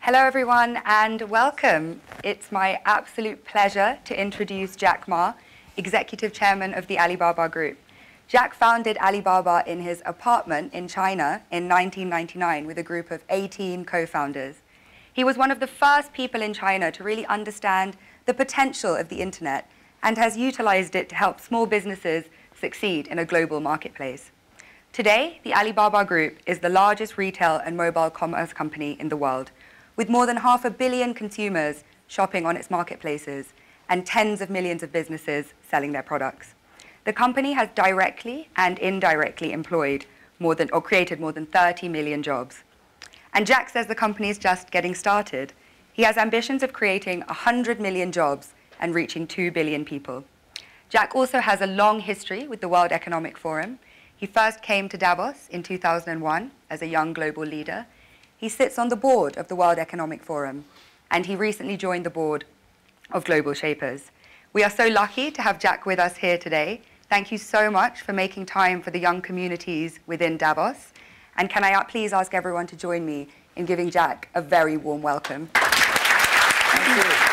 Hello everyone and welcome. It's my absolute pleasure to introduce Jack Ma, Executive Chairman of the Alibaba Group. Jack founded Alibaba in his apartment in China in 1999 with a group of 18 co-founders. He was one of the first people in China to really understand the potential of the internet and has utilized it to help small businesses succeed in a global marketplace. Today, the Alibaba Group is the largest retail and mobile commerce company in the world, with more than 500 million consumers shopping on its marketplaces and tens of millions of businesses selling their products. The company has directly and indirectly employed created more than 30 million jobs. And Jack says the company is just getting started. He has ambitions of creating 100 million jobs and reaching 2 billion people. Jack also has a long history with the World Economic Forum. He first came to Davos in 2001 as a young global leader. He sits on the board of the World Economic Forum, and he recently joined the board of Global Shapers. We are so lucky to have Jack with us here today. Thank you so much for making time for the young communities within Davos. And can I please ask everyone to join me in giving Jack a very warm welcome. Thank you.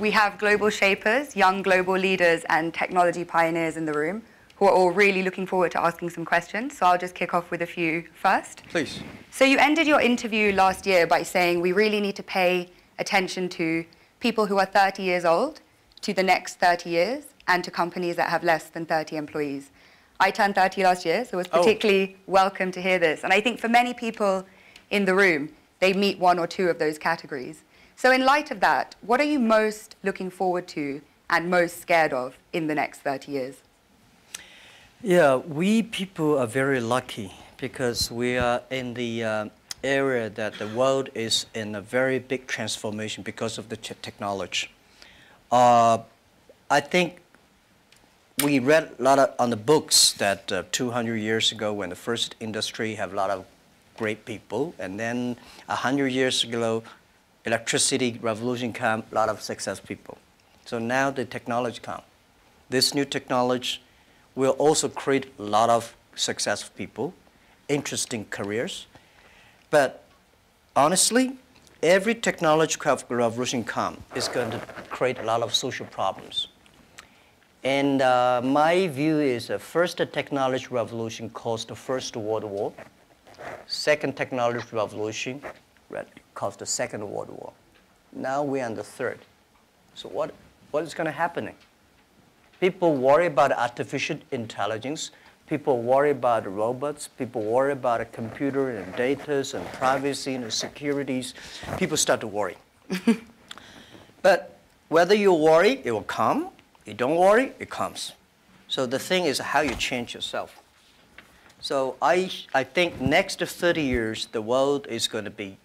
We have global shapers, young global leaders, and technology pioneers in the room who are all really looking forward to asking some questions. So I'll just kick off with a few first. Please. So you ended your interview last year by saying we really need to pay attention to people who are 30 years old, to the next 30 years, and to companies that have less than 30 employees. I turned 30 last year, so it was particularly welcome to hear this. And I think for many people in the room, they meet one or two of those categories. So in light of that, what are you most looking forward to and most scared of in the next 30 years? Yeah, we people are very lucky because we are in the area that the world is in a very big transformation because of the technology. I think we read a lot on the books that 200 years ago when the first industry have a lot of great people, and then 100 years ago, electricity revolution came, a lot of successful people. So now the technology comes. This new technology will also create a lot of successful people, interesting careers. But honestly, every technological revolution comes is going to create a lot of social problems. And my view is the first technology revolution caused the First World War. Second technology revolution caused the Second World War. Now we're on the third. So what is going to happen? People worry about artificial intelligence. People worry about robots. People worry about a computer and data and privacy and securities. People start to worry. But whether you worry, it will come. You don't worry, it comes. So the thing is how you change yourself. So I think next 30 years, the world is going to be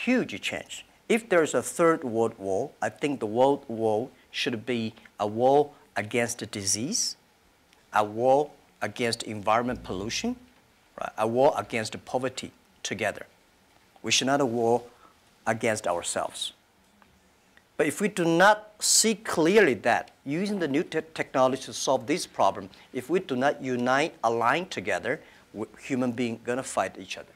huge change. If there's a third world war, I think the world war should be a war against the disease, a war against environment pollution, right? A war against poverty together. We should not a war against ourselves. But if we do not see clearly that using the new technology to solve this problem, if we do not unite, align together, human beings are going to fight each other.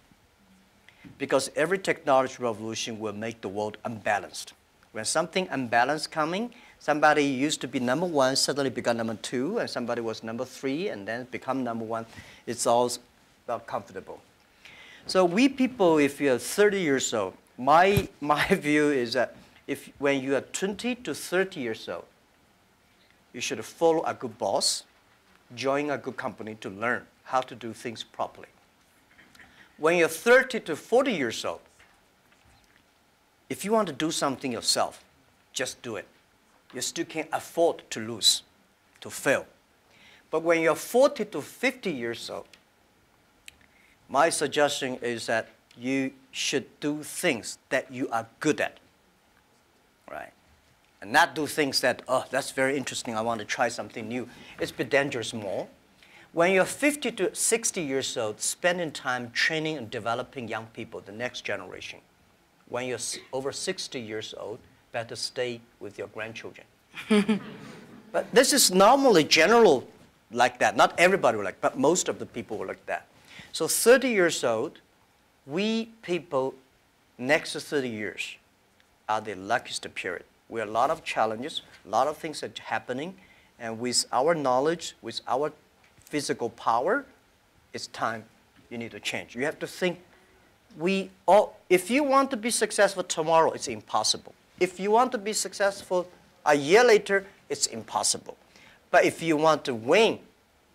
Because every technology revolution will make the world unbalanced. When something unbalanced coming, somebody used to be number one, suddenly become number two, and somebody was number three, and then become number one. It's all not comfortable. So we people, if you're 30 years old, my view is that when you are 20 to 30 years old, you should follow a good boss, join a good company to learn how to do things properly. When you're 30 to 40 years old, if you want to do something yourself, just do it. You still can't afford to lose, to fail. But when you're 40 to 50 years old, my suggestion is that you should do things that you are good at, right? And not do things that, oh, that's very interesting, I want to try something new. It's a bit dangerous more. When you're 50 to 60 years old, spending time training and developing young people, the next generation. When you're over 60 years old, better stay with your grandchildren. But this is normally general like that. Not everybody were like, but most of the people were like that. So 30 years old, we people next to 30 years are the luckiest period. We have a lot of challenges, a lot of things are happening, and with our knowledge, with our physical power, it's time you need to change. You have to think, if you want to be successful tomorrow, it's impossible. If you want to be successful a year later, it's impossible. But if you want to win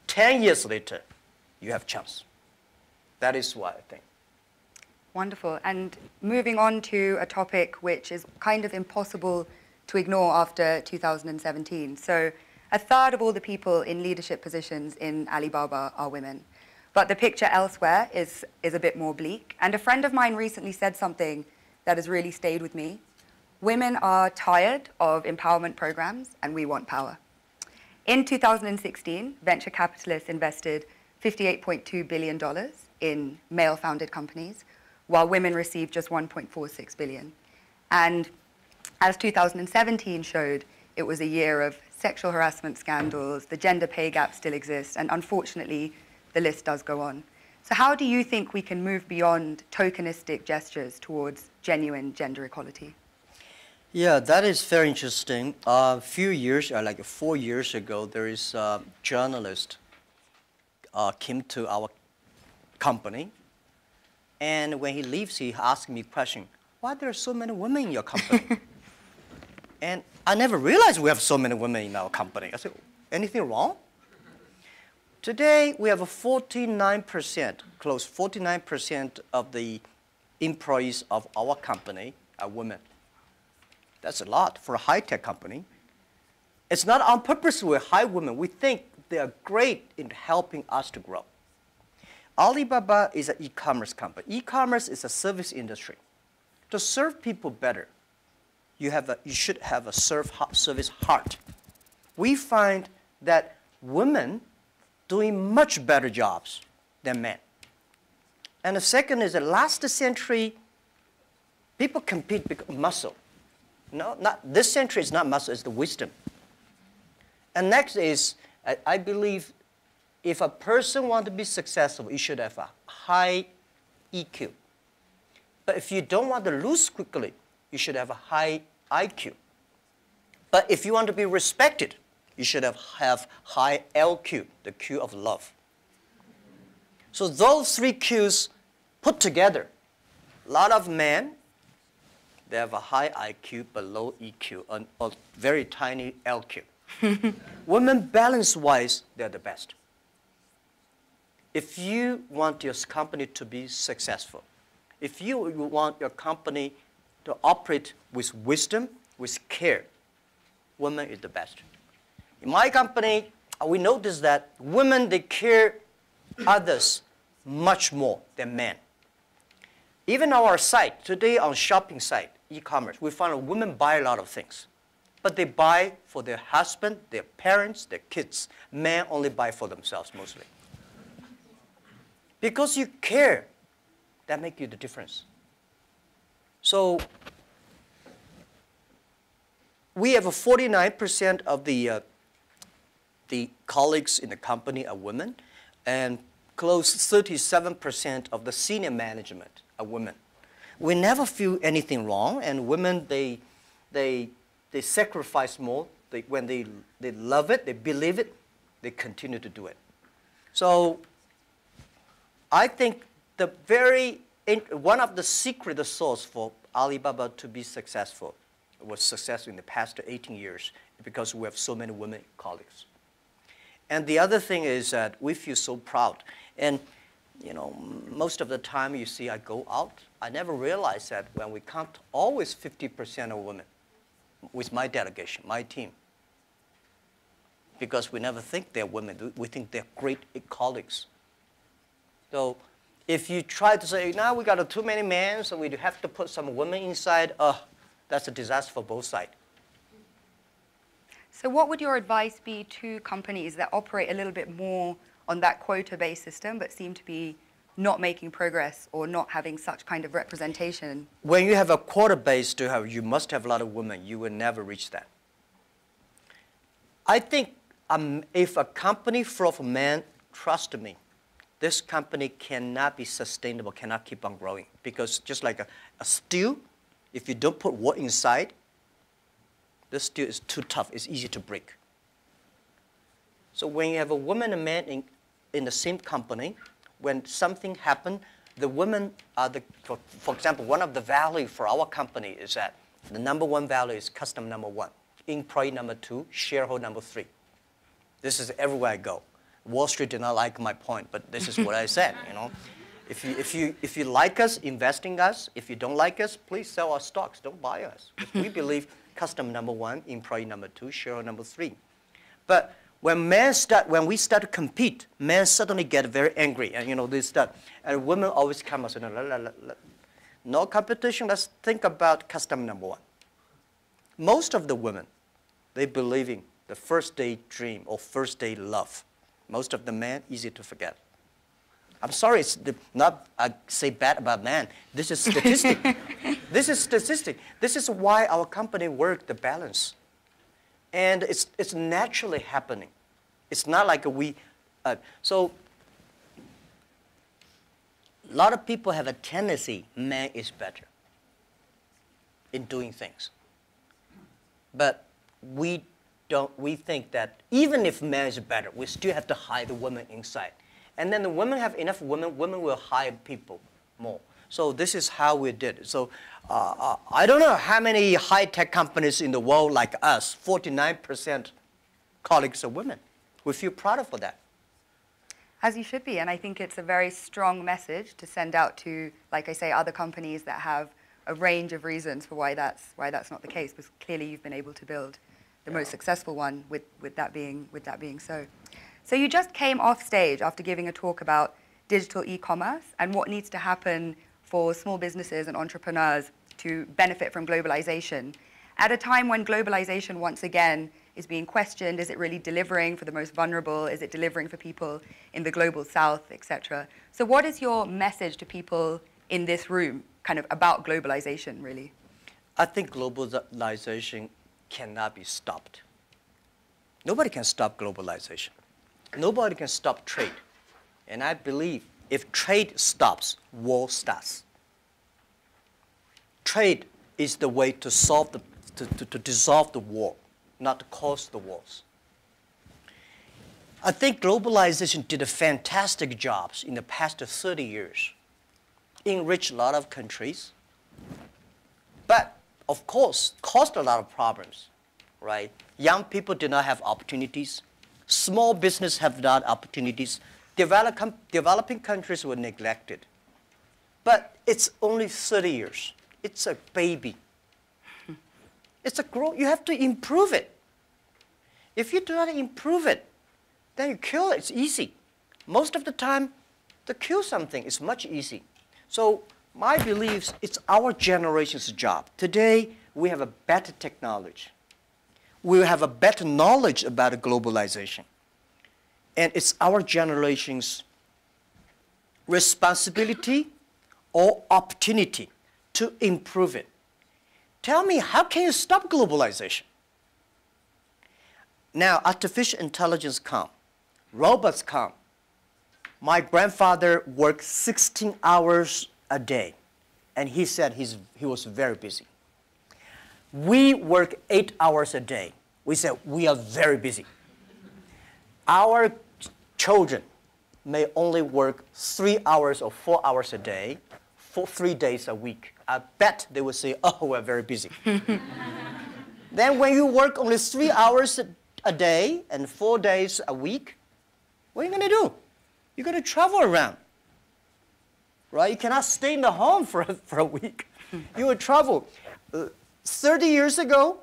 10 years later, you have a chance. That is what I think. Wonderful. And moving on to a topic which is kind of impossible to ignore after 2017. So a third of all the people in leadership positions in Alibaba are women. But the picture elsewhere is a bit more bleak. And a friend of mine recently said something that has really stayed with me. Women are tired of empowerment programs, and we want power. In 2016, venture capitalists invested $58.2 billion in male-founded companies, while women received just $1.46 billion. And as 2017 showed, it was a year of sexual harassment scandals, the gender pay gap still exists, and unfortunately, the list does go on. So how do you think we can move beyond tokenistic gestures towards genuine gender equality? Yeah, that is very interesting. A few years, like 4 years ago, there is a journalist came to our company, and when he leaves, he asked me a question, why there are so many women in your company? And I never realized we have so many women in our company. I said, anything wrong? Today, we have a 49%, close 49% of the employees of our company are women. That's a lot for a high-tech company. It's not on purpose we hire women. We think they are great in helping us to grow. Alibaba is an e-commerce company. E-commerce is a service industry. To serve people better, you should have a service heart. We find that women doing much better jobs than men. And the second is that last century, people compete because of muscle. No, not this century is not muscle, it's the wisdom. And next is, I believe, if a person wants to be successful, you should have a high EQ. But if you don't want to lose quickly, you should have a high IQ. But if you want to be respected, you should have high LQ, the Q of love. So those three Qs put together, a lot of men, they have a high IQ but low EQ, and a very tiny LQ. Women, balance-wise, they're the best. If you want your company to be successful, if you want your company to operate with wisdom, with care, women is the best. In my company, we notice that women, they care others much more than men. Even on our site, today on shopping site, e-commerce, we find women buy a lot of things. But they buy for their husband, their parents, their kids. Men only buy for themselves mostly. Because you care, that makes you the difference. So we have 49% of the colleagues in the company are women, and close 37% of the senior management are women. We never feel anything wrong, and women, they sacrifice more. When they love it, they believe it, they continue to do it. So I think one of the secret sauce for Alibaba to be successful was successful in the past 18 years because we have so many women colleagues. And the other thing is that we feel so proud. And you know, most of the time you see I go out, I never realize that when we count always 50% of women with my delegation, my team. Because we never think they're women. We think they're great colleagues. So if you try to say, now we got too many men, so we have to put some women inside, that's a disaster for both sides. So what would your advice be to companies that operate a little bit more on that quota-based system but seem to be not making progress or not having such kind of representation? When you have a quota-based, you must have a lot of women. You will never reach that. I think if a company full of men, trust me, this company cannot be sustainable, cannot keep on growing. Because just like a steel, if you don't put wood inside, this steel is too tough, it's easy to break. So when you have a woman and man in the same company, when something happens, the women are for example, one of the values for our company is that the #1 value is customer #1, employee #2, shareholder #3. This is everywhere I go. Wall Street did not like my point, but this is what I said, you know. If you like us, invest in us. If you don't like us, please sell our stocks, don't buy us. We believe customer #1, employee #2, shareholder #3. But when we start to compete, men suddenly get very angry, and you know they start. And women always come and say, no competition. Let's think about customer #1. Most of the women, they believe in the first day dream or first day love. Most of the men, easy to forget. I'm sorry, it's not I say bad about men. This is statistic. This is statistic. This is why our company work the balance. And it's naturally happening. It's not like so a lot of people have a tendency, man is better in doing things. But we think that even if man is better, we still have to hire the woman inside. And then the women have enough women will hire people more. So this is how we did it. So I don't know how many high-tech companies in the world like us, 49% colleagues are women. We feel proud for that. As you should be, and I think it's a very strong message to send out to, like I say, other companies that have a range of reasons for why that's not the case, because clearly you've been able to build the most successful one with that being so. So you just came off stage after giving a talk about digital e-commerce and what needs to happen for small businesses and entrepreneurs to benefit from globalization. At a time when globalization once again is being questioned, is it really delivering for the most vulnerable? Is it delivering for people in the global south, etc.? So what is your message to people in this room kind of about globalization, really? I think globalization cannot be stopped. Nobody can stop globalization. Nobody can stop trade. And I believe if trade stops, war starts. Trade is the way to solve to dissolve the war, not to cause the wars. I think globalization did a fantastic job in the past 30 years. Enriched a lot of countries, but of course, caused a lot of problems, right? Young people did not have opportunities. Small business have not opportunities. Developing countries were neglected. But it's only 30 years. It's a baby. It's a growth. You have to improve it. If you do not improve it, then you kill it. It's easy. Most of the time, to kill something is much easier. So my beliefs, it's our generation's job. Today, we have a better technology. We have a better knowledge about globalization. And it's our generation's responsibility or opportunity to improve it. Tell me, how can you stop globalization? Now, artificial intelligence come. Robots come. My grandfather worked 16 hours a day, and he said he was very busy. We work 8 hours a day. We said we are very busy. Our children may only work 3 hours or 4 hours a day for 3 days a week. I bet they will say, oh, we're very busy. Then when you work only 3 hours a day and 4 days a week, what are you going to do? You're going to travel around, right? You cannot stay in the home for a week. You will travel. 30 years ago,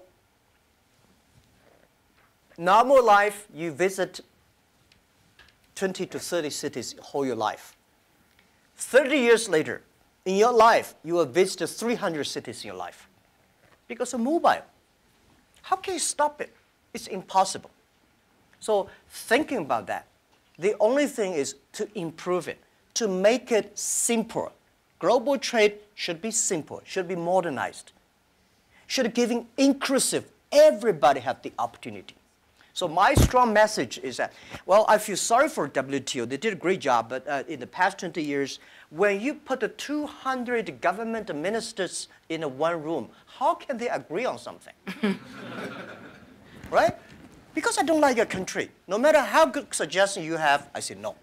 normal life, you visit 20 to 30 cities whole your life. 30 years later, in your life, you will visit 300 cities in your life because of mobile. How can you stop it? It's impossible. So thinking about that, the only thing is to improve it, to make it simpler. Global trade should be simple, should be modernized, should be giving inclusive. Everybody have the opportunity. So my strong message is that, well, I feel sorry for WTO. They did a great job, but in the past 20 years, when you put the 200 government ministers in one room, how can they agree on something? Right? Because I don't like your country. No matter how good suggestion you have, I say no.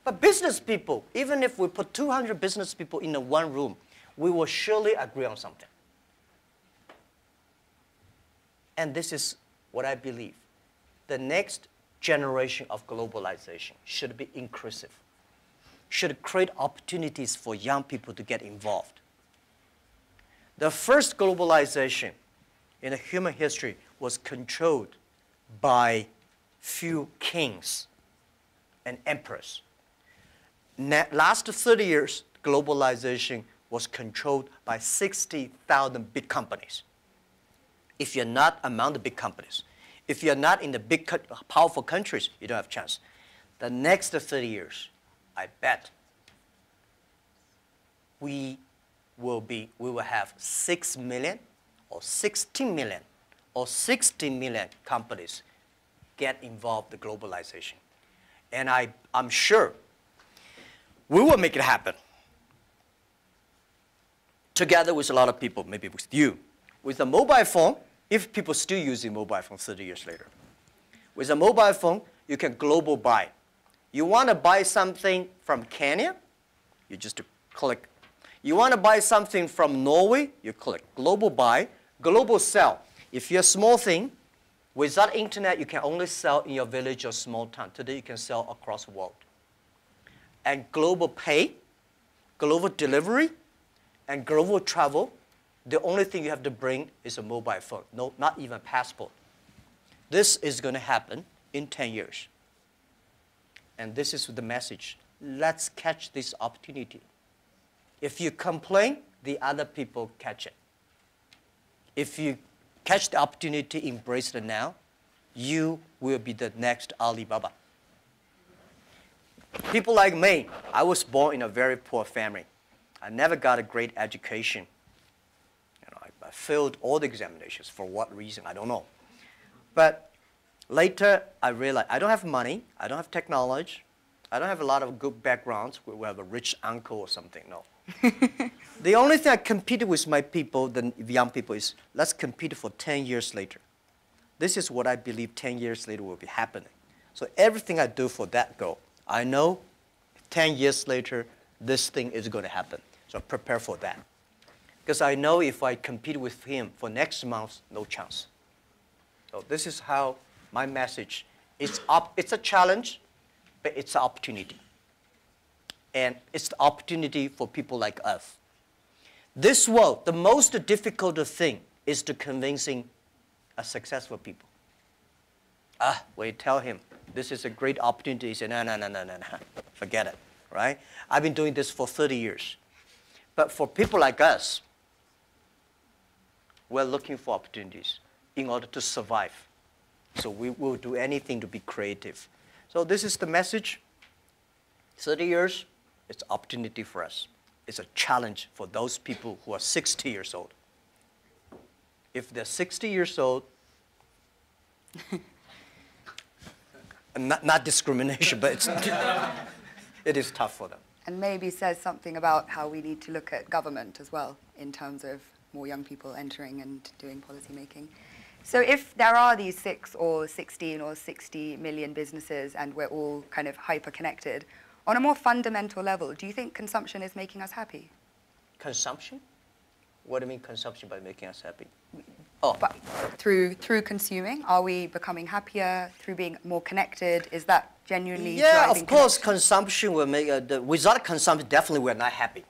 But business people, even if we put 200 business people in one room, we will surely agree on something. And this is what I believe. The next generation of globalization should be inclusive, should create opportunities for young people to get involved. The first globalization in human history was controlled by few kings and emperors. Last 30 years, globalization was controlled by 60,000 big companies. If you're not among the big companies, if you're not in the big, powerful countries, you don't have a chance. The next 30 years, I bet we will have 6 million or 16 million or 60 million companies get involved in globalization. And I'm sure we will make it happen. Together with a lot of people, maybe with you. With a mobile phone, if people still using mobile phone 30 years later. With a mobile phone, you can global buy. You want to buy something from Kenya, you just click. You want to buy something from Norway, you click global buy, global sell. If you're a small thing, without internet, you can only sell in your village or small town. Today, you can sell across the world. And global pay, global delivery, and global travel, the only thing you have to bring is a mobile phone, no, not even a passport. This is going to happen in 10 years. And this is the message. Let's catch this opportunity. If you complain, the other people catch it. If you catch the opportunity, embrace it now, you will be the next Alibaba. People like me, I was born in a very poor family. I never got a great education. I failed all the examinations. For what reason, I don't know. But later, I realized I don't have money. I don't have technology. I don't have a lot of good backgrounds. We have a rich uncle or something. No. The only thing I competed with my people, the young people, is let's compete for 10 years later. This is what I believe 10 years later will be happening. So everything I do for that goal, I know 10 years later, this thing is going to happen. So prepare for that. Because I know if I compete with him for next month, no chance. So this is how my message is. It's a challenge, but it's an opportunity. And it's the opportunity for people like us. This world, the most difficult thing is to convincing a successful people. When you tell him, this is a great opportunity, he says, no, forget it, right? I've been doing this for 30 years. But for people like us, we're looking for opportunities in order to survive. So we will do anything to be creative. So this is the message. 30 years, it's an opportunity for us. It's a challenge for those people who are 60 years old. If they're 60 years old, not discrimination, but it is tough for them. And maybe says something about how we need to look at government as well in terms of more young people entering and doing policy making. So if there are these 6 or 16 or 60 million businesses and we're all kind of hyper-connected, on a more fundamental level, do you think consumption is making us happy? Consumption? What do you mean consumption by making us happy? But through consuming, are we becoming happier through being more connected? Is that genuinely driving of course, connection? consumption will make, without consumption, definitely we're not happy,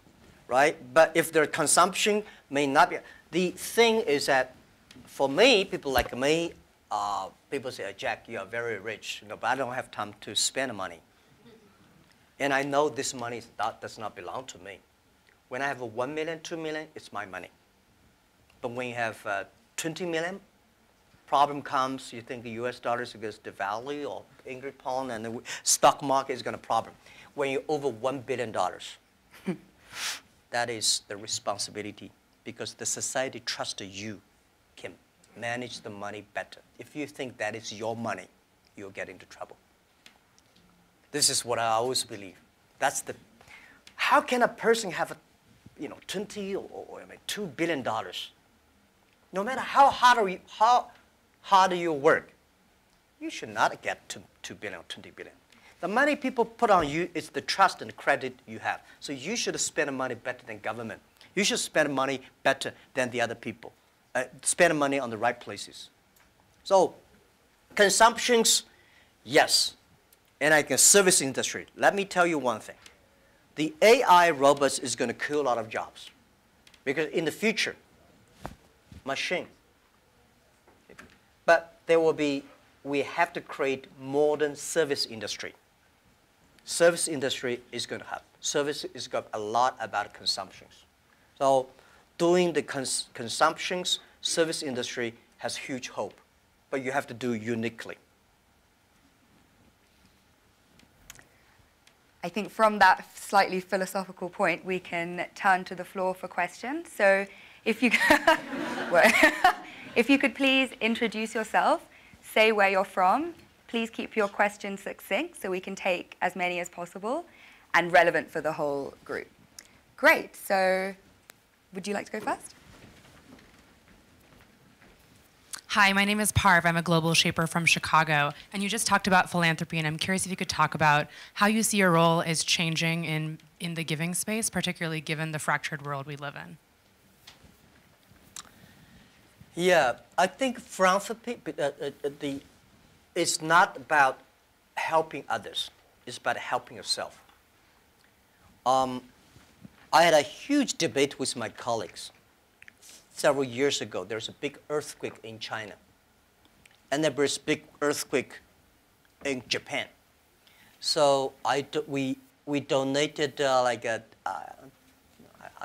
right? But if the consumption may not be, the thing is that for me, people like me, people say, Jack, you are very rich, but I don't have time to spend money. And I know this money does not belong to me. When I have 1 million, 2 million, it's my money. But when you have 20 million, problem comes, you think the US dollar is going to devalue or English pound and the stock market is going to problem. When you're over $1 billion, that is the responsibility because the society trusts you, Kim. manage the money better. If you think that is your money, you'll get into trouble. This is what I always believe. That's the. How can a person have a, 20 or $2 billion? No matter how hard you work, you should not get $2 billion or $20 billion. The money people put on you is the trust and the credit you have. So you should spend money better than government. You should spend money better than the other people. Spend money on the right places. So consumptions, yes. And like a service industry, let me tell you one thing. The AI robots is going to kill a lot of jobs. Because in the future, machine. But there will be, we have to create modern service industry. Service industry is going to have, service is got a lot about consumptions. So doing the consumptions, service industry has huge hope. But you have to do uniquely. I think from that slightly philosophical point, we can turn to the floor for questions. So if you, if you could please introduce yourself, say where you're from, please keep your questions succinct so we can take as many as possible and relevant for the whole group. Great, so would you like to go first? Hi, my name is Parv. I'm a global shaper from Chicago. And you just talked about philanthropy, and I'm curious if you could talk about how you see your role is changing in the giving space, particularly given the fractured world we live in. Yeah, I think philanthropy, it's not about helping others. It's about helping yourself. I had a huge debate with my colleagues. Several years ago, there was a big earthquake in China. And there was a big earthquake in Japan. So we donated I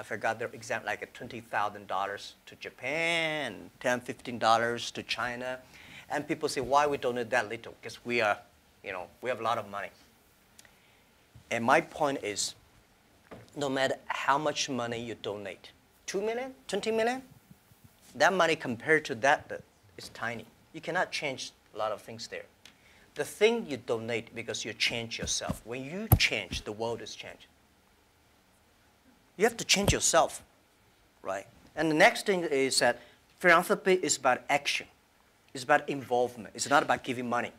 forgot the exact, like $20,000 to Japan, $10, $15 to China. And people say, why we donate that little? Because we are, we have a lot of money. And my point is, no matter how much money you donate, 2 million, 20 million, that money compared to that is tiny. You cannot change a lot of things there. The thing you donate because you change yourself. When you change, the world is changed. You have to change yourself, right? And the next thing is that philanthropy is about action. It's about involvement. It's not about giving money.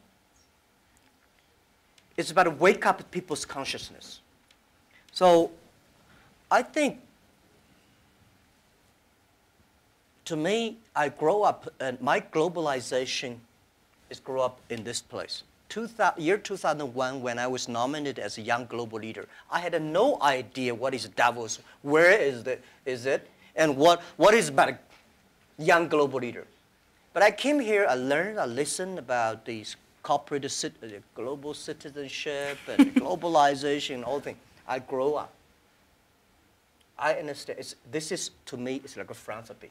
It's about to wake up people's consciousness. So I think, to me, I grow up, and my globalization is grow up in this place. Year 2001, when I was nominated as a young global leader, I had no idea what is Davos, where is it, and what is about a young global leader. But I came here, I learned, I listened about these corporate global citizenship and globalization and all things. I grow up. I understand. This is, to me, it's like a philanthropy.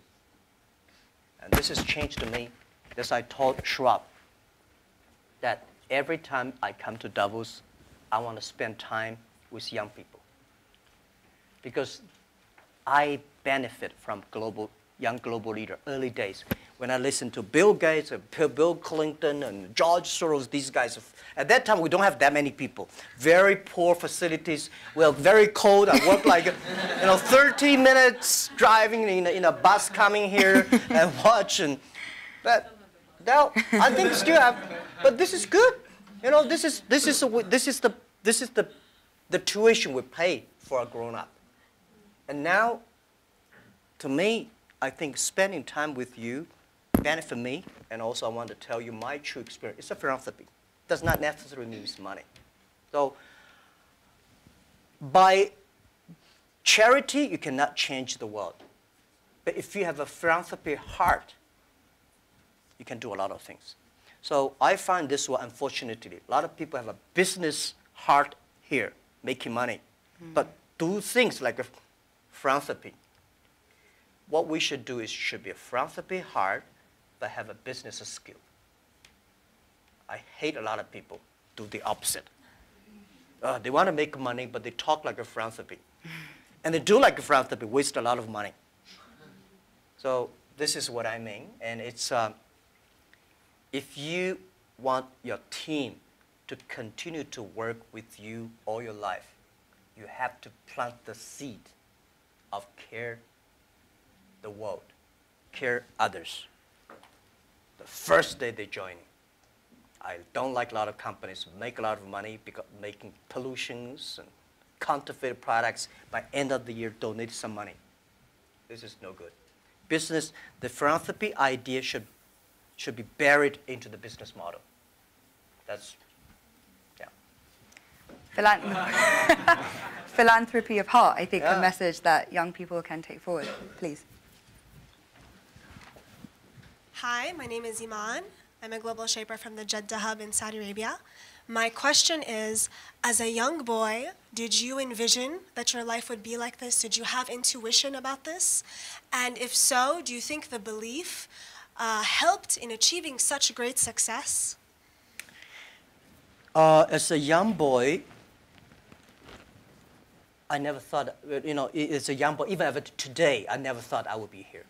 And this has changed to me, as I told Schwab, that every time I come to Davos, I want to spend time with young people. Because I benefit from young global leader, early days. When I listen to Bill Gates, and Bill Clinton, and George Soros, these guys, at that time we don't have that many people. Very poor facilities. Well, very cold. I work like 30 minutes driving in a bus coming here and watching. But now I think still have. But this is good. This is the tuition we pay for a grown up. And now, to me, I think spending time with you benefit me, and also I want to tell you my true experience. It's a philanthropy. It does not necessarily mean money. So by charity, you cannot change the world. But if you have a philanthropy heart, you can do a lot of things. So I find this one, unfortunately, a lot of people have a business heart here, making money, but do things like a philanthropy. What we should do is should be a philanthropy heart, but have a business skill. I hate a lot of people do the opposite. They want to make money, but they talk like a philanthropy. And they do like a philanthropy, waste a lot of money. So this is what I mean. And it's, if you want your team to continue to work with you all your life, you have to plant the seed of care the world, care others. The first day they join. I don't like a lot of companies make a lot of money because making pollutions and counterfeit products. By end of the year, donate some money. This is no good. Business, the philanthropy idea should be buried into the business model. That's, yeah. Philanthropy of heart, I think, Yeah. a message that young people can take forward. Please. Hi, my name is Iman. I'm a global shaper from the Jeddah Hub in Saudi Arabia. My question is, as a young boy, did you envision that your life would be like this? Did you have intuition about this? And if so, do you think the belief helped in achieving such great success? As a young boy, I never thought, as a young boy, even today, I never thought I would be here.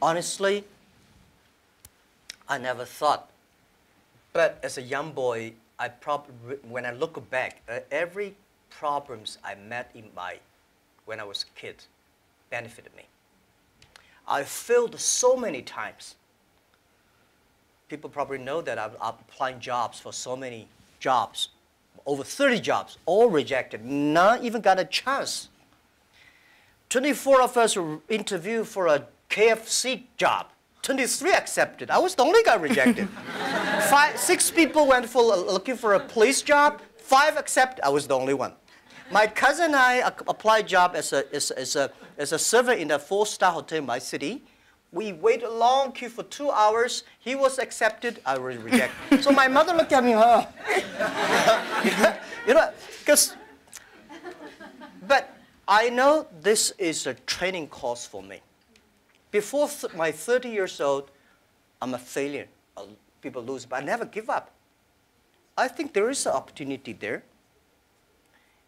Honestly, I never thought. But as a young boy, when I look back, every problems I met when I was a kid benefited me. I failed so many times. People probably know that I'm applying jobs for so many jobs, over 30 jobs, all rejected, not even got a chance. 24 of us were interviewed for a KFC job. 23 accepted. I was the only guy rejected. 6 people went for looking for a police job. 5 accepted. I was the only one. My cousin and I applied job as a server in a 4-star hotel in my city. We waited a long queue for 2 hours. He was accepted. I was rejected. So my mother looked at me, but I know this is a training course for me. Before my 30 years old, I'm a failure. People lose, but I never give up. I think there is an opportunity there.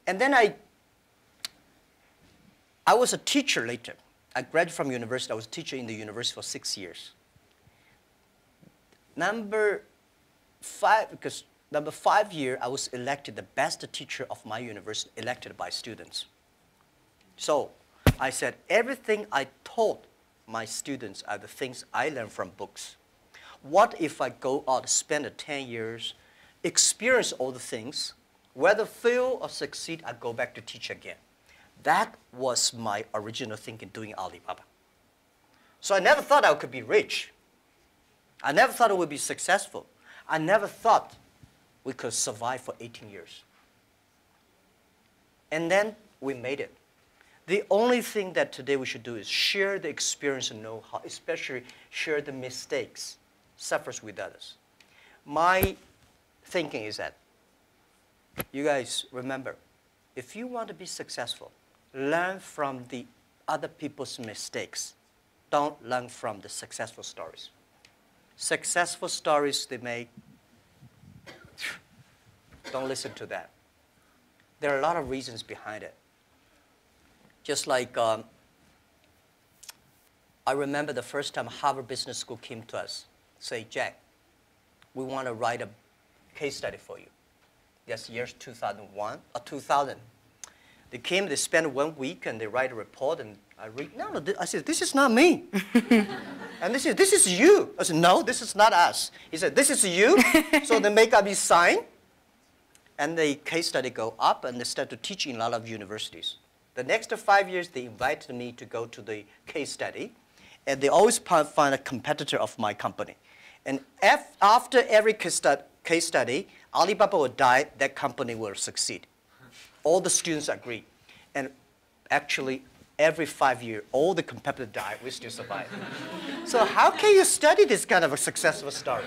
And then I was a teacher later. I graduated from university. I was a teacher in the university for 6 years. Number 5 year, I was elected the best teacher of my university, elected by students. So I said, everything I taught my students are the things I learned from books. What if I go out, spend 10 years, experience all the things, whether fail or succeed, I go back to teach again. That was my original thinking doing Alibaba. So I never thought I could be rich. I never thought I would be successful. I never thought we could survive for 18 years. And then we made it. The only thing that today we should do is share the experience and know-how, especially share the mistakes, suffers with others. My thinking is that, you guys remember, if you want to be successful, learn from the other people's mistakes. Don't learn from the successful stories. Successful stories they make, don't listen to that. There are a lot of reasons behind it. Just like I remember the first time Harvard Business School came to us, say, Jack, we want to write a case study for you. That's years 2001 or 2000. They came, they spent 1 week, and they write a report, and I read, I said, this is not me. And they said, this is you. I said, no, this is not us. He said, this is you. So they make up his sign, and the case study go up, and they start to teach in a lot of universities. The next 5 years, they invited me to go to the case study, and they always find a competitor of my company. And after every case study, Alibaba will die, that company will succeed. All the students agree. And actually, every 5 years, all the competitors die, we still survive. So how can you study this kind of a successful story?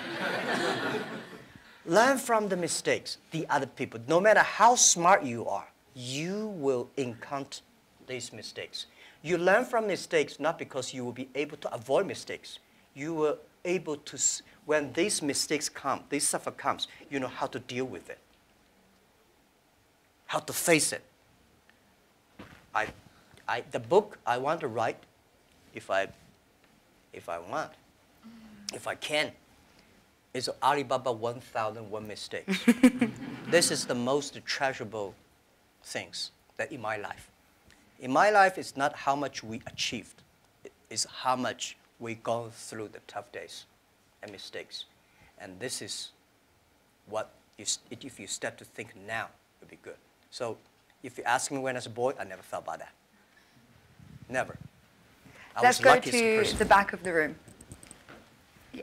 Learn from the mistakes, the other people. No matter how smart you are, you will encounter these mistakes. You learn from mistakes not because you will be able to avoid mistakes. You will able to, when these mistakes come, this suffer comes, you know how to deal with it, how to face it. The book I want to write, if I if I want, if I can. It's Alibaba 1001 mistakes. This is the most treasurable things that in my life. In my life, it's not how much we achieved. It's how much we gone through the tough days and mistakes. And this is what, if you start to think now, it would be good. So if you ask me when I was a boy, I never thought about that. Never. Let's go to the back of the room. Yeah.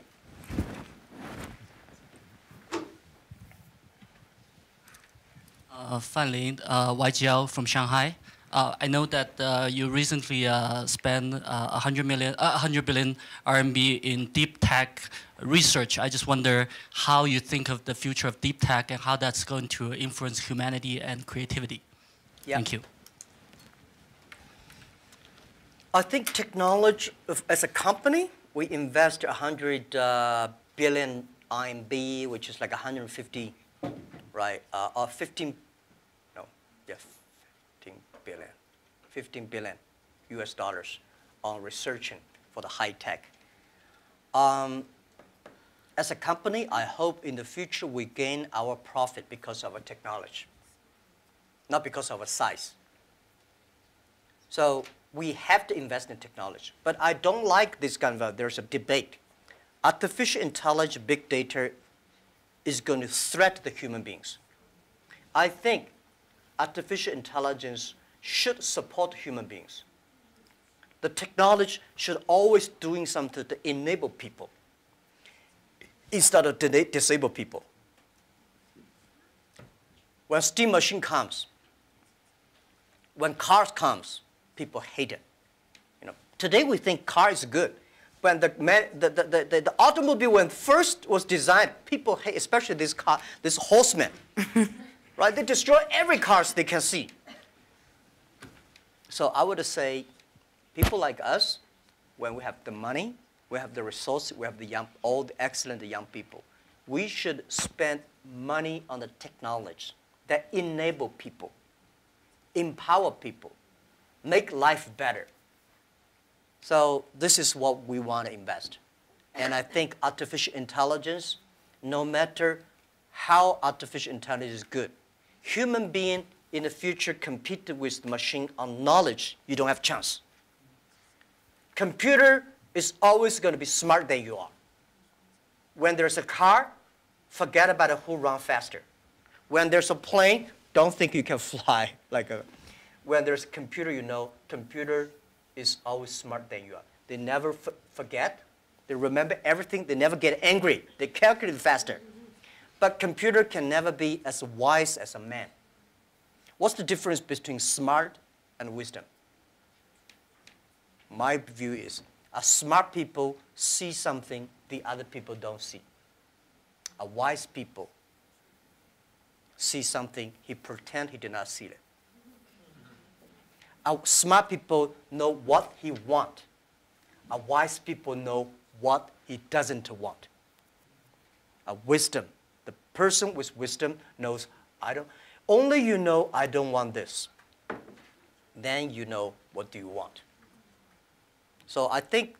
Fan Lin, YGL from Shanghai. I know that you recently spent 100 billion RMB in deep tech research. I just wonder how you think of the future of deep tech and how that's going to influence humanity and creativity. Yeah. Thank you. I think technology, as a company, we invest 100 billion RMB, which is like 150, right? Or 15, no, yeah, 15 billion US dollars on researching for the high tech. As a company, I hope in the future we gain our profit because of our technology, not because of our size. So we have to invest in technology. But I don't like this kind of, there's a debate. Artificial intelligence, big data is going to threaten the human beings. I think artificial intelligence should support human beings. The technology should always doing something to enable people instead of disable people. When steam machine comes, when cars comes, people hate it. You know, today we think car is good. When the automobile when first was designed, people hate, especially this car, this horseman, right? They destroy every car they can see. So I would say, people like us, when we have the money, we have the resources, we have the young, all the excellent young people, we should spend money on the technology that enable people, empower people, make life better. So this is what we want to invest. And I think artificial intelligence, no matter how artificial intelligence is good, human being in the future compete with the machine on knowledge, you don't have a chance. Computer is always going to be smarter than you are. When there's a car, forget about who runs faster. When there's a plane, don't think you can fly like a. When there's a computer, you know, computer is always smarter than you are. They never forget. They remember everything. They never get angry. They calculate faster. But computer can never be as wise as a man. What's the difference between smart and wisdom? My view is, a smart people see something the other people don't see. A wise people see something, he pretend he did not see it. A smart people know what he want. A wise people know what he doesn't want. A wisdom, the person with wisdom knows, only you know I don't want this. Then you know what do you want. So I think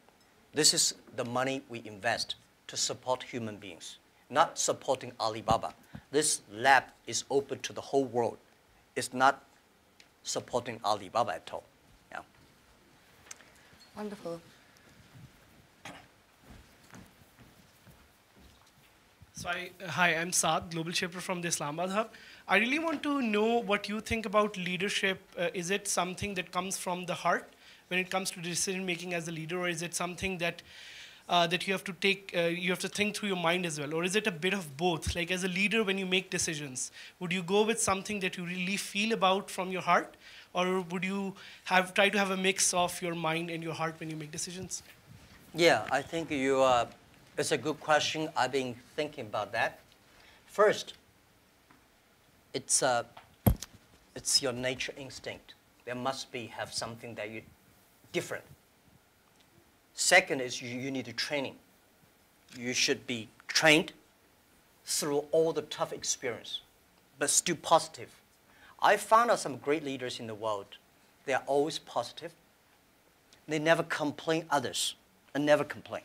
this is the money we invest to support human beings, not supporting Alibaba. This lab is open to the whole world. It's not supporting Alibaba at all. Yeah. Wonderful. So hi, I'm Saad, Global Shaper from the Islamabad Hub. I really want to know what you think about leadership. Is it something that comes from the heart when it comes to decision making as a leader, or is it something that that you have to take, you have to think through your mind as well, or is it a bit of both? Like as a leader, when you make decisions, would you go with something that you really feel about from your heart, or would you try to have a mix of your mind and your heart when you make decisions? Yeah, I think it's a good question. I've been thinking about that. First, it's your nature instinct. There must have something that you different. Second is you need training. You should be trained through all the tough experience, but still positive. I found out some great leaders in the world. They are always positive. They never complain others. and never complain.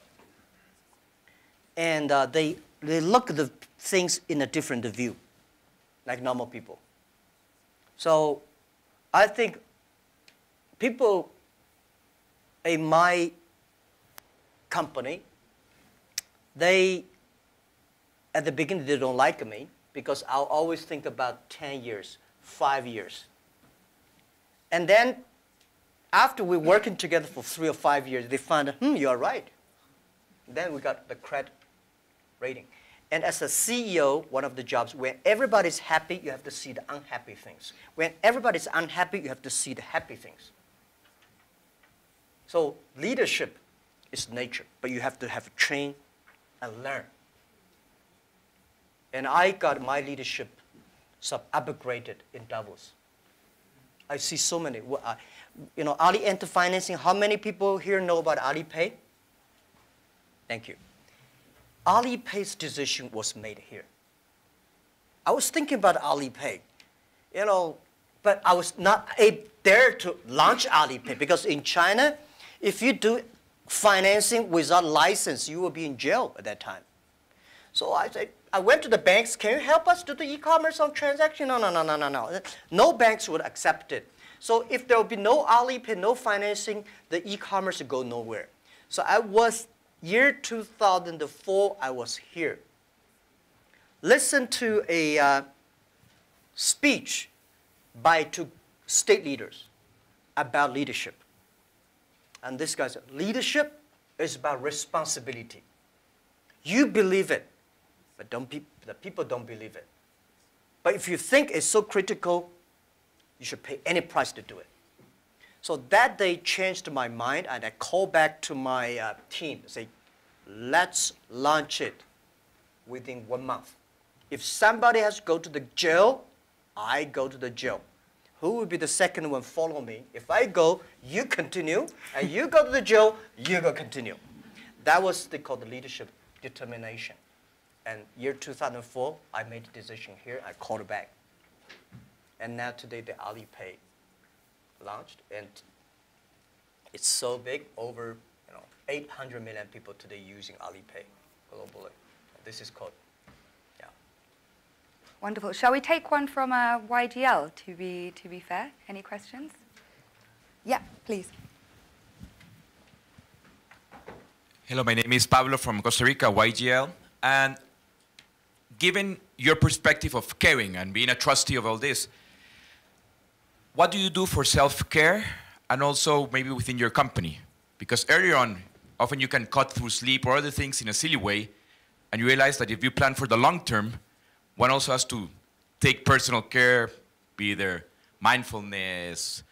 And they look at the things in a different view, like normal people. So I think people in my company, at the beginning, they don't like me because I'll always think about 10 years, 5 years. And then after we're working together for 3 or 5 years, they find, you're right. Then we got the credit rating. And as a CEO, one of the jobs, when everybody's happy, you have to see the unhappy things. When everybody's unhappy, you have to see the happy things. So leadership is nature, but you have to have train and learn. And I got my leadership upgraded in Davos. I see so many. Ali Enter Financing, how many people here know about Alipay? Thank you. Alipay's decision was made here. I was thinking about Alipay, but I was not dare to launch Alipay because in China, if you do financing without license, you will be in jail at that time. So I went to the banks, can you help us do the e-commerce on transaction? No. No banks would accept it. So if there will be no Alipay, no financing, the e-commerce would go nowhere. So year 2004, I was here. Listen to a speech by 2 state leaders about leadership. And this guy said, leadership is about responsibility. You believe it, but the people don't believe it. But if you think it's so critical, you should pay any price to do it. So that day changed my mind, and I called back to my team and say, let's launch it within 1 month. If somebody has to go to the jail, I go to the jail. Who will be the second one follow me? If I go, you continue, and you go to the jail, you go continue. That was they called the leadership determination. And year 2004, I made a decision here, I called it back. And now today the Alipay launched, and it's so big, over 800 million people today using Alipay globally. This is called, yeah. Wonderful. Shall we take one from YGL to be fair? Any questions? Yeah, please. Hello, my name is Pablo from Costa Rica, YGL. And given your perspective of caring and being a trustee of all this, what do you do for self-care and also maybe within your company? Because earlier on, often you can cut through sleep or other things in a silly way, and you realize that if you plan for the long term, one also has to take personal care, be either mindfulness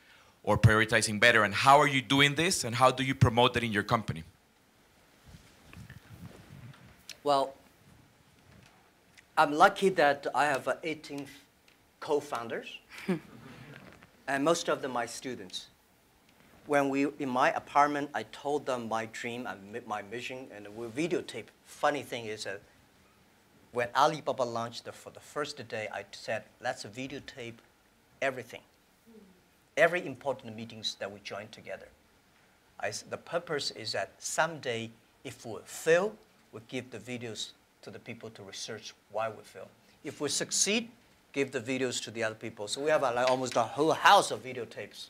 or prioritizing better. And how are you doing this, and how do you promote that in your company? Well, I'm lucky that I have 18 co-founders, and most of them my students. When in my apartment, I told them my dream and my mission, and we videotape. Funny thing is that when Alibaba launched for the first day, I said, let's videotape everything. Every important meetings that we join together. The purpose is that someday, if we fail, we give the videos to the people to research why we fail. If we succeed, give the videos to the other people. So we have almost a whole house of videotapes.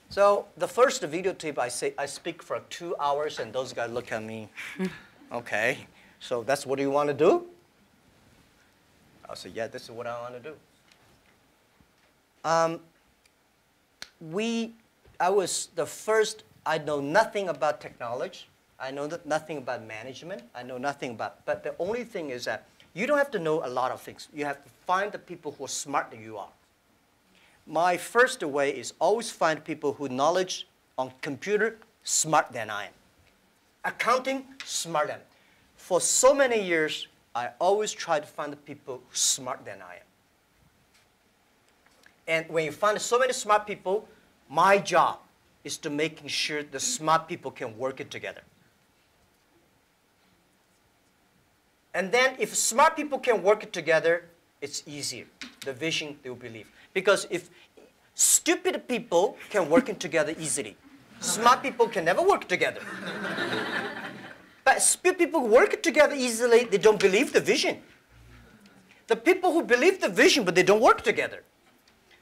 So the first videotape, I speak for 2 hours, and those guys look at me. Okay, so that's what you want to do? I said, yeah, this is what I want to do. I was the first. I know nothing about technology. I know nothing about management. I know nothing about, but the only thing is that you don't have to know a lot of things. You have to find the people who are smarter than you are. My first way is always find people who knowledge on computer smarter than I am. Accounting, smarter than. For so many years, I always try to find the people smarter than I am. And when you find so many smart people, my job is to making sure the smart people can work it together. And then if smart people can work it together, it's easier. The vision, they will believe. Because if stupid people can work it together easily, Smart people can never work together. But people work together easily, they don't believe the vision. The people who believe the vision, but they don't work together.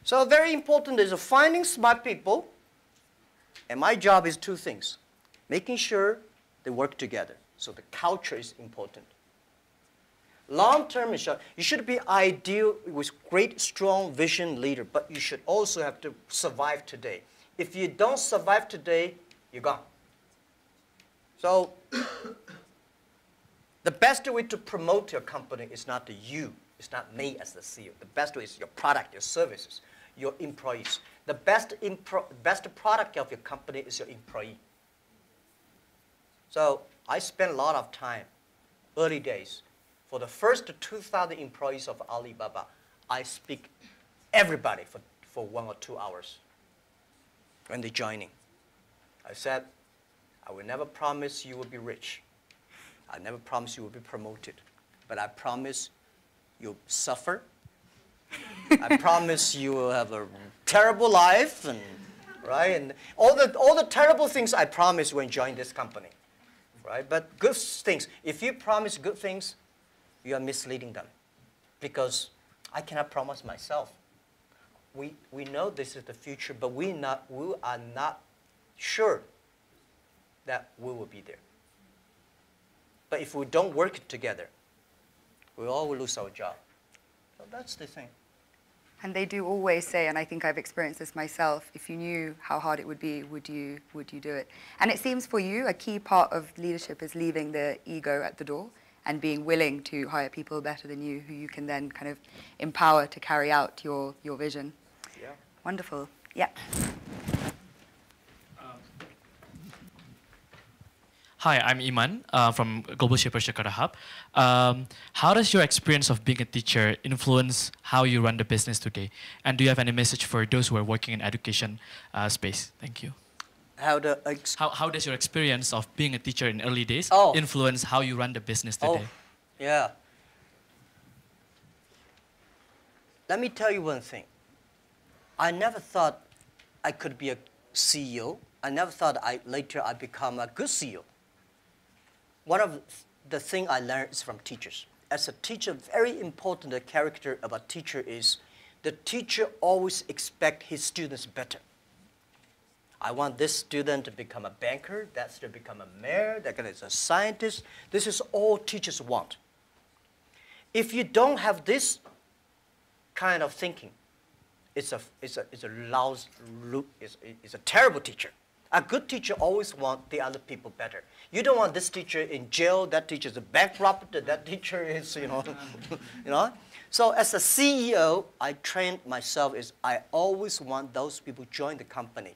So very important is finding smart people, and my job is two things. Making sure they work together, so the culture is important. Long term, you should be ideal with great, strong vision leader, but you should also have to survive today. If you don't survive today, you're gone. So the best way to promote your company is not you. It's not me as the CEO. The best way is your product, your services, your employees. The best product of your company is your employee. So I spent a lot of time, early days. For the first 2,000 employees of Alibaba, I speak everybody for 1 or 2 hours when they're joining. I said, I will never promise you will be rich. I never promise you will be promoted. But I promise you'll suffer. I promise you will have a terrible life, and right, and all the terrible things I promise when you join this company, right? But good things. If you promise good things, you are misleading them, because I cannot promise myself. We know this is the future, but we are not sure that we will be there. But if we don't work together, we all will lose our job. So that's the thing. And they do always say, and I think I've experienced this myself, if you knew how hard it would be, would you do it? And it seems for you, a key part of leadership is leaving the ego at the door and being willing to hire people better than you, who you can then kind of empower to carry out your vision. Yeah. Wonderful. Yeah. Hi, I'm Iman from Global Shaper Jakarta Hub. How does your experience of being a teacher influence how you run the business today? And do you have any message for those who are working in education space? Thank you. How does your experience of being a teacher in early days influence how you run the business today? Oh, yeah. Let me tell you one thing. I never thought I could be a CEO. I never thought later I'd become a good CEO. One of the things I learned is from teachers. As a teacher, very important character of a teacher is the teacher always expects his students better. I want this student to become a banker, that student to become a mayor, that guy is a scientist. This is all teachers want. If you don't have this kind of thinking, it's a terrible teacher. A good teacher always wants the other people better. You don't want this teacher in jail, that teacher is a bankrupt, that teacher is, you know. So as a CEO, I trained myself is I always want those people who join the company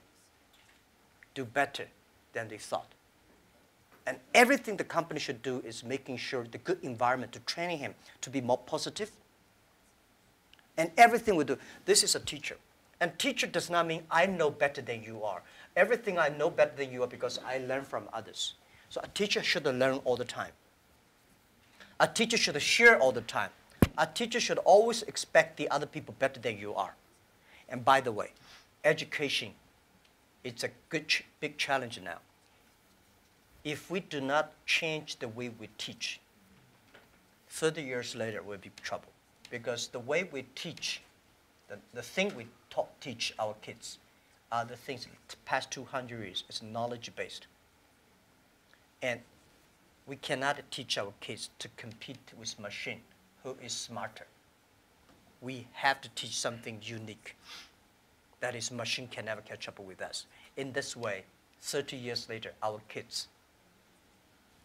do better than they thought. And everything the company should do is making sure the good environment to training him to be more positive. And everything we do, this is a teacher. And teacher does not mean I know better than you are. Everything I know better than you are because I learn from others. So a teacher should learn all the time. A teacher should share all the time. A teacher should always expect the other people better than you are. And by the way, education, it's a big challenge now. If we do not change the way we teach, 30 years later we'll be in trouble. Because the way we teach, the thing we teach our kids are the things the past 200 years is knowledge-based. And we cannot teach our kids to compete with machine who is smarter. We have to teach something unique. That is, machine can never catch up with us. In this way, 30 years later, our kids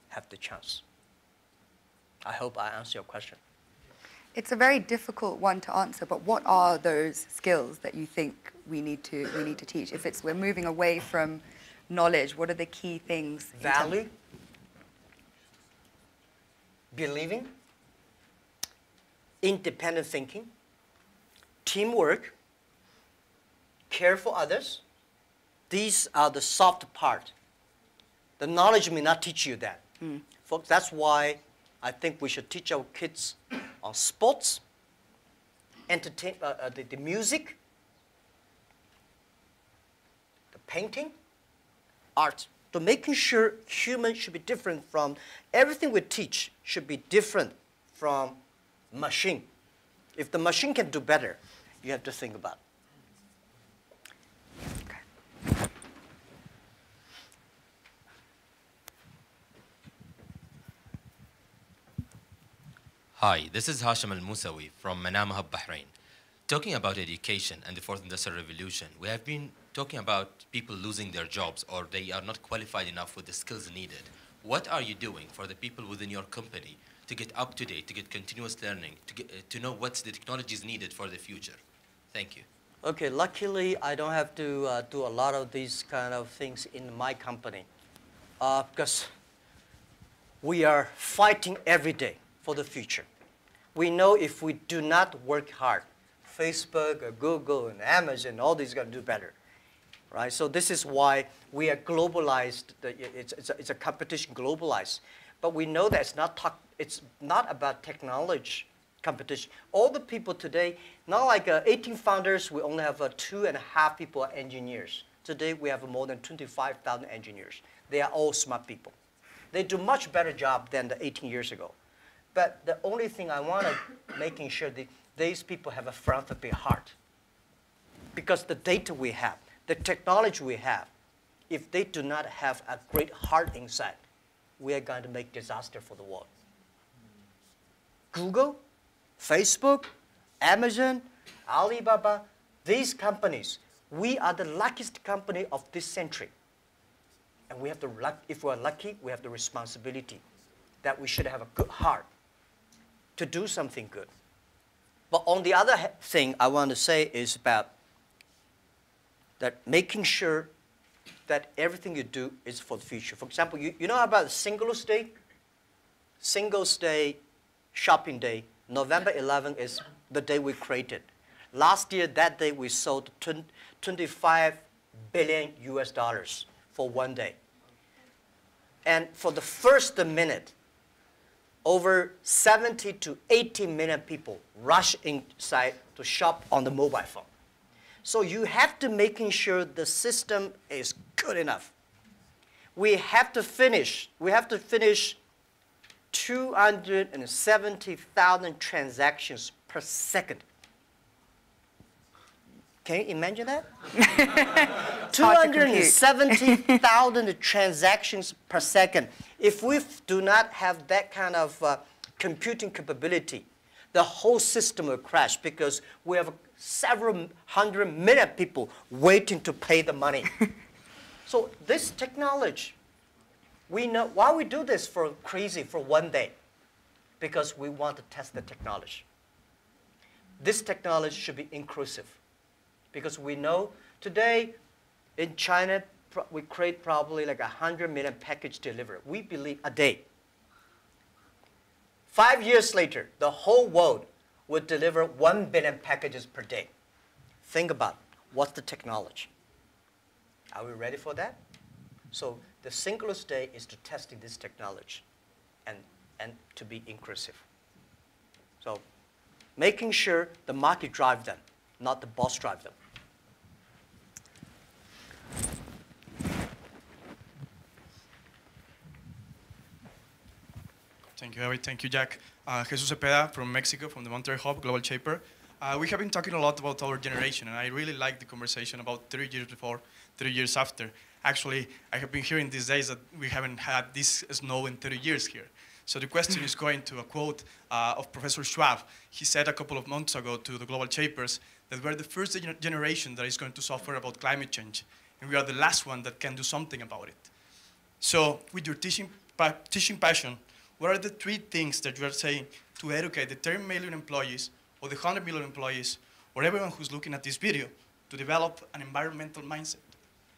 have the chance. I hope I answered your question. It's a very difficult one to answer, but what are those skills that you think we need to teach? If we're moving away from knowledge, what are the key things? Value, believing, independent thinking, teamwork, care for others. These are the soft part. The knowledge may not teach you that. Folks, that's why I think we should teach our kids on sports, the music, the painting, art, to making sure humans should be different from, everything we teach should be different from machine. If the machine can do better, you have to think about it. Hi, this is Hashim Al-Musawi from Manama Hub, Bahrain. Talking about education and the fourth industrial revolution, we have been talking about people losing their jobs or they are not qualified enough with the skills needed. What are you doing for the people within your company to get up to date, to get continuous learning, to know what's the technologies needed for the future? Thank you. Okay, luckily I don't have to do a lot of these kind of things in my company because we are fighting every day for the future. We know if we do not work hard, Facebook or Google and Amazon, all these are going to do better, right? So this is why we are globalized. It's a competition globalized. But we know that it's not about technology competition. All the people today, not like 18 founders, we only have 2.5 people are engineers. Today we have more than 25,000 engineers. They are all smart people. They do much better job than the 18 years ago. But the only thing I want to making sure that these people have a philanthropy heart. Because the data we have, the technology we have, if they do not have a great heart inside, we are going to make disaster for the world. Google, Facebook, Amazon, Alibaba, these companies, we are the luckiest company of this century. And we have the if we're lucky, we have the responsibility that we should have a good heart to do something good. But on the other thing I want to say is about that making sure that everything you do is for the future. For example, you know about Singles Day? Singles Day, shopping day, November 11th is the day we created. Last year, that day, we sold 25 billion US dollars for one day. And for the first minute, over 70 to 80 million people rush inside to shop on the mobile phone. So you have to making sure the system is good enough. We have to finish 270,000 transactions per second. Can you imagine that? 270,000 transactions per second. If we do not have that kind of computing capability, the whole system will crash because we have several hundred million people waiting to pay the money. So this technology, we know why we do this for one day, because we want to test the technology. This technology should be inclusive. Because we know today in China, we create probably like 100 million package delivery. We believe a day. 5 years later, the whole world would deliver 1 billion packages per day. Think about what's the technology. Are we ready for that? So the Singles Day is to testing this technology and to be inclusive. So making sure the market drive them, not the boss drive them. Thank you, Harry. Thank you, Jack. Jesus Cepeda from Mexico, from the Monterrey Hub, Global Shaper. We have been talking a lot about our generation, and I really like the conversation about 30 years before, 30 years after. Actually, I have been hearing these days that we haven't had this snow in 30 years here. So the question is going to a quote of Professor Schwab. He said a couple of months ago to the Global Shapers that we're the first generation that is going to suffer about climate change, and we are the last one that can do something about it. So with your teaching passion, what are the 3 things that you are saying to educate the 10 million employees or the 100 million employees or everyone who's looking at this video to develop an environmental mindset,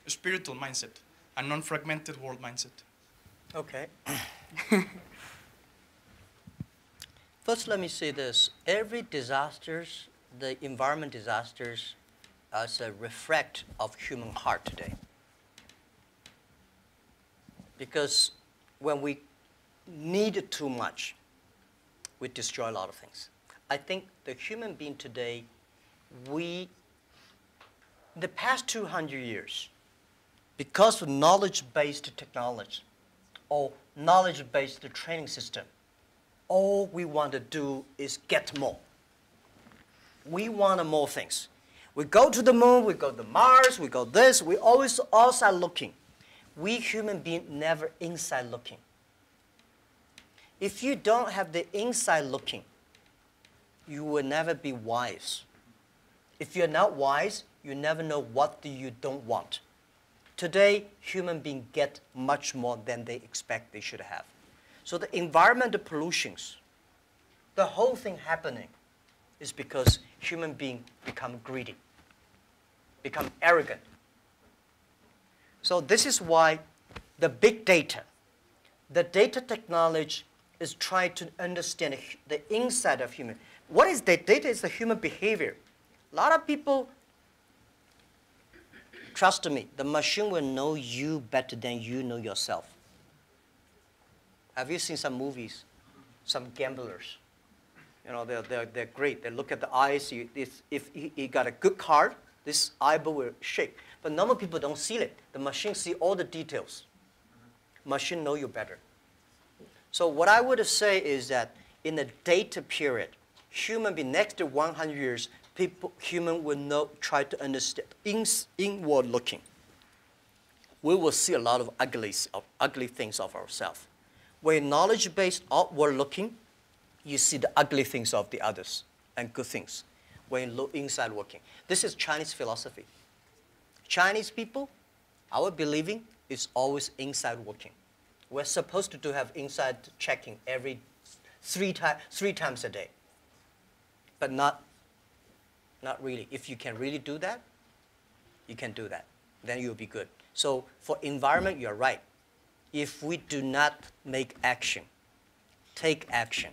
a spiritual mindset, a non-fragmented world mindset? Okay. First, let me say this. Every disasters, the environment disasters, is a reflect of human heart today. Because when we need too much, we destroy a lot of things. I think the human being today, the past 200 years, because of knowledge-based technology or knowledge-based training system, all we want to do is get more. We want more things. We go to the moon, we go to Mars, we go this, we always outside looking. We human beings never inside looking. If you don't have the inside looking, you will never be wise. If you're not wise, you never know what you don't want. Today, human beings get much more than they expect they should have. So the environmental pollutions, the whole thing happening is because human beings become greedy, become arrogant. So this is why the big data, the data technology is trying to understand the inside of human. What is data? Data is the human behavior. A lot of people, trust me, the machine will know you better than you know yourself. Have you seen some movies? Some gamblers. You know, they're great. They look at the eyes. If he got a good card, this eyeball will shake. But normal people don't see it. The machine see all the details. Machine know you better. So what I would say is that in the data period, human being next to 100 years, human will try to understand inward looking. We will see a lot of ugly things of ourselves. When knowledge-based outward looking, you see the ugly things of the others and good things. When you look inside looking. This is Chinese philosophy. Chinese people, our believing is always inside looking. We're supposed to have inside checking every three times a day. But not really. If you can really do that, you can do that. Then you'll be good. So for environment, you're right. If we do not make action, take action,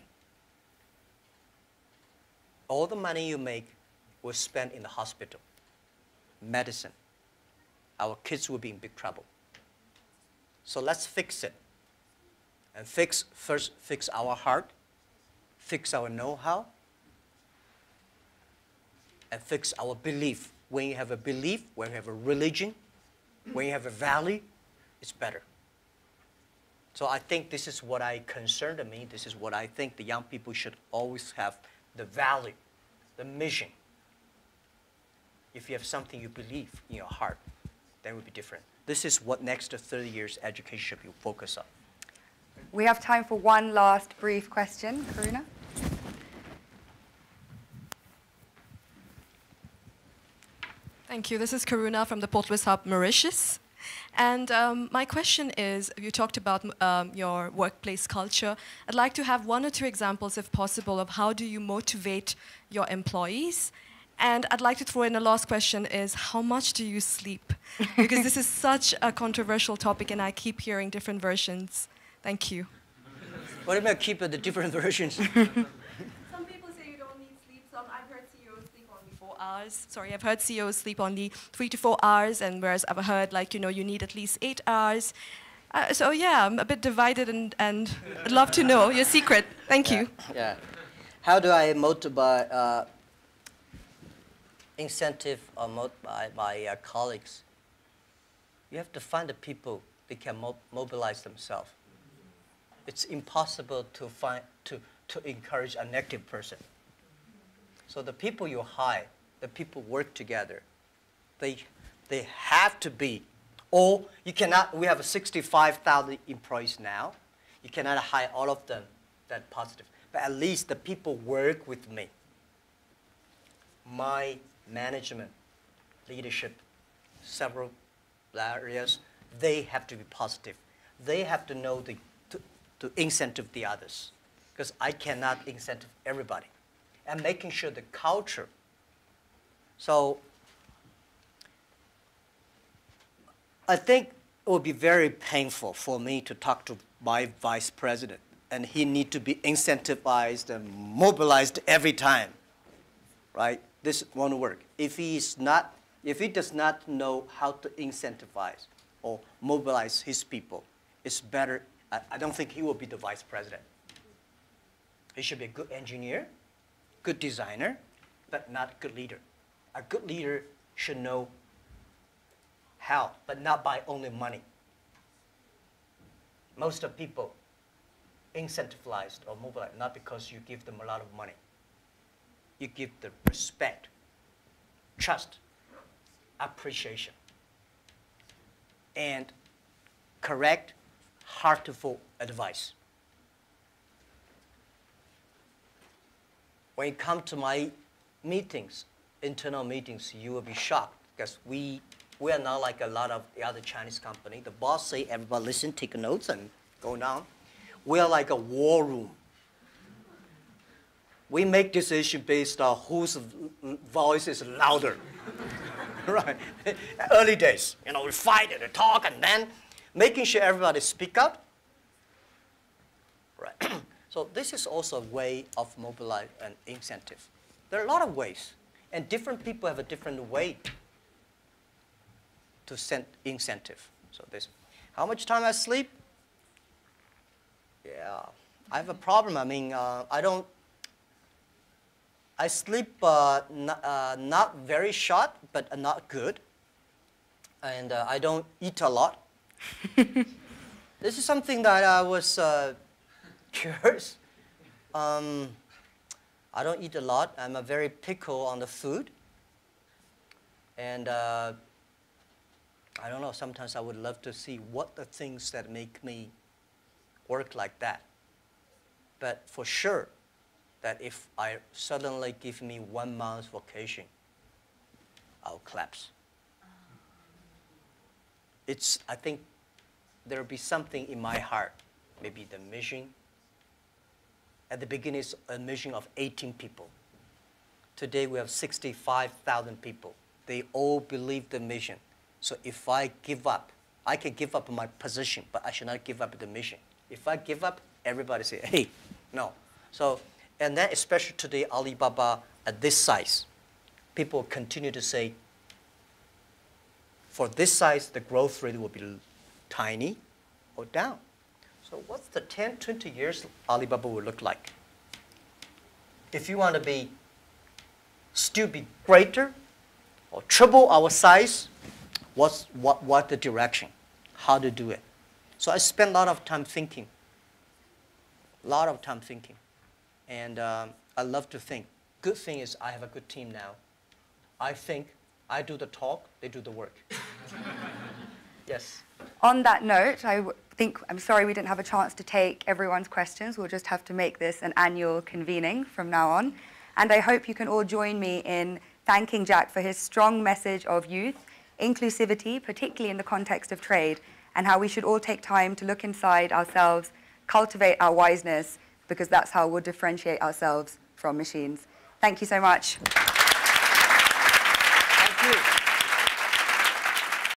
all the money you make will spend in the hospital, medicine. Our kids will be in big trouble. So let's fix it. And first fix our heart, fix our know-how, and fix our belief. When you have a belief, when you have a religion, when you have a value, it's better. So I think this is what concerned me. This is what I think the young people should always have, the value, the mission. If you have something you believe in your heart, then it will be different. This is what next 30 years education should be focused on. We have time for one last brief question. Karuna? Thank you. This is Karuna from the Portals Hub, Mauritius. And my question is, you talked about your workplace culture. I'd like to have one or two examples, if possible, of how do you motivate your employees. And I'd like to throw in a last question is, how much do you sleep? Because this is such a controversial topic, and I keep hearing different versions. Thank you. What about keep the different versions? Some people say you don't need sleep. I've heard CEOs sleep only 4 hours. Sorry, I've heard CEOs sleep only 3 to 4 hours, and whereas I've heard, like, you know, you need at least 8 hours. So yeah, I'm a bit divided, and I'd love to know your secret. Thank you. Yeah. How do I motivate, incentive or motivate my colleagues? You have to find the people that can mobilize themselves. It's impossible to encourage a negative person. So the people you hire, the people work together, they have to be, or you cannot, we have 65,000 employees now. You cannot hire all of them that positive. But at least the people work with me. My management, leadership, several areas, they have to be positive. They have to know to incentive the others, because I cannot incentive everybody. And making sure the culture. So I think it would be very painful for me to talk to my vice president, and he need to be incentivized and mobilized every time, right? This won't work. If he does not know how to incentivize or mobilize his people, it's better. I don't think he will be the vice president. He should be a good engineer, good designer, but not good leader. A good leader should know how, but not by only money. Most of people incentivized or mobilized not because you give them a lot of money. You give them respect, trust, appreciation, and correct, heartful advice. When you come to my meetings, internal meetings, you will be shocked because we are not like a lot of the other Chinese company. The boss say, everybody listen, take notes, and go down. We are like a war room. We make decisions based on whose voice is louder. Right? Early days, we fight and talk, and then making sure everybody speak up. Right. So this is also a way of mobilize and incentive. There are a lot of ways, and different people have a different way to send incentive. So this, how much time I sleep? Yeah, I have a problem. I mean, I sleep not very short, but not good. And I don't eat a lot. This is something that I was curious. I don't eat a lot. I'm a very picky on the food. And I don't know, sometimes I would love to see what the things that make me work like that. But for sure, that if I suddenly give me 1 month vacation, I'll collapse. I think there'll be something in my heart, maybe the mission. At the beginning, it's a mission of 18 people. Today, we have 65,000 people. They all believe the mission. So if I give up, I can give up my position, but I should not give up the mission. If I give up, everybody say, hey, no. So, and then especially today, Alibaba at this size, people continue to say, for this size, the growth rate will be tiny or down. So what's the 10, 20 years Alibaba will look like? If you want to still be greater or triple our size, what the direction? How to do it? So I spend a lot of time thinking. And I love to think. Good thing is I have a good team now. I think, I do the talk, they do the work. Yes. On that note, I'm sorry we didn't have a chance to take everyone's questions. We'll just have to make this an annual convening from now on. And I hope you can all join me in thanking Jack for his strong message of youth, inclusivity, particularly in the context of trade, and how we should all take time to look inside ourselves, cultivate our wiseness, because that's how we'll differentiate ourselves from machines. Thank you so much.